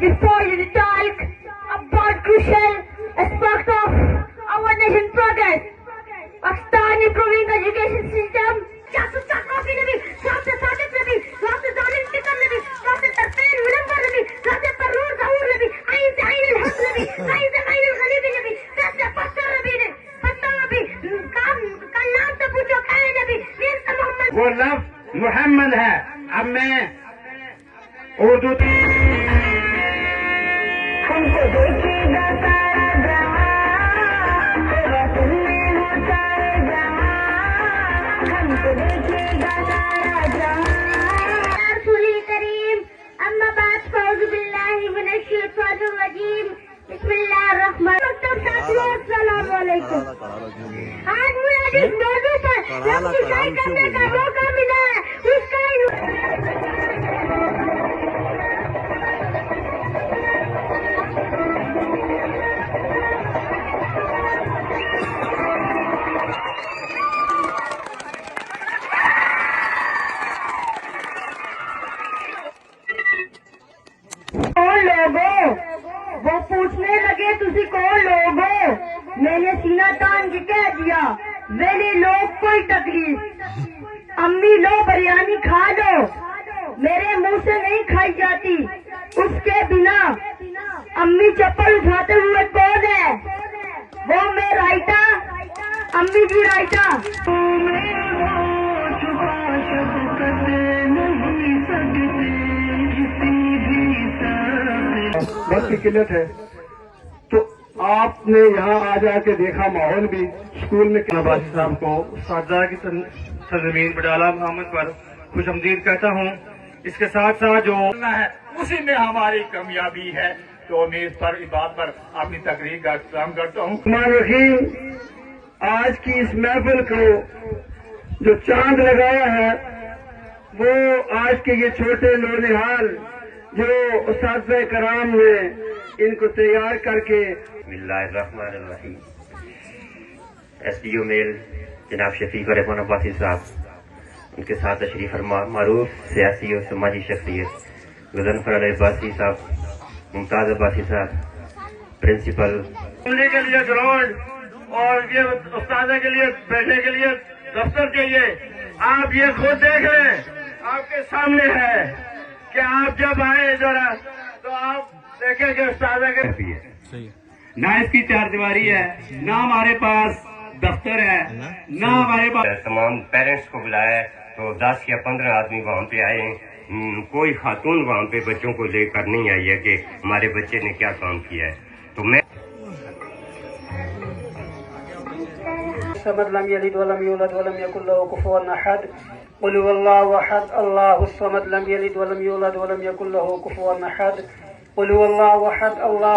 Before you talk about crucial aspect of our nation progress, Pakistan improving education system. وہ لفظ محمد ہے. اب میں اردو ہم کو دیکھے گا سارا جہاں، رسول میں ہو سارے جہاں، ہم کو دیکھے گا سارا جہاں. رسول کریم اما بعد فاعوذ باللہ من الشیطان الرجیم بسم اللہ الرحمن الرحیم. ساتھیو السلام علیکم. آج مجھے اس موضوع پر لفظ کرنے کا موقع ملا ہے، اس کا وہ پوچھنے لگے تسی کون لوگ ہو. میں نے سینہ تان کے کہہ دیا میرے لوگ کوئی تکلیف. امی لو بریانی کھا لو، میرے منہ سے نہیں کھائی جاتی. اس کے بنا امی چپل اٹھاتے ہوئے کون ہے؟ وہ میں رائٹا، امی جی رائٹا. وقت کی قلت ہے تو آپ نے یہاں آ جا کے دیکھا ماحول بھی اسکول میں عباسی صاحب کو اساتذہ کی سرزمین بڈالہ محمد پر خوش آمدید کہتا ہوں. اس کے ساتھ ساتھ جو ہے اسی میں ہماری کامیابی ہے. تو میں اس پر اس بات پر اپنی تقریر کا اختتام کرتا ہوں. آج کی اس محفل کو جو چاند لگایا ہے وہ آج کے یہ چھوٹے نونہال جو اساتذہ کرام نے ان کو تیار کر کے. بسم اللہ الرحمن الرحیم. ایس ڈی او میل جناب شفیق الرحمان عباسی صاحب، ان کے ساتھ تشریف فرما معروف سیاسی اور سماجی شخصیت غضنفر علی عباسی صاحب، ممتاز عباسی صاحب پرنسپل. گھومنے کے لیے گراؤنڈ اور یہ استاذہ کے لیے بیٹھنے کے لیے دفتر چاہیے. آپ یہ خود دیکھ لیں، آپ کے سامنے ہے کہ آپ جب آئے ذرا تو آپ دیکھیں کہ استاذہ کے نہ اس کی چار دیواری ہے، نہ ہمارے پاس دفتر ہے، نہ ہمارے پاس. تمام پیرنٹس کو بلایا ہے تو 10 یا 15 آدمی وہاں پہ آئے ہیں. کوئی خاتون وہاں پہ بچوں کو لے کر نہیں آئی ہے کہ ہمارے بچے نے کیا کام کیا ہے. تو میں الصمد لم يلد ولم يولد ولم يكن له كفوا احد. قل هو الله احد الله الصمد لم يلد ولم يولد ولم يكن له كفوا احد. قل هو الله احد الله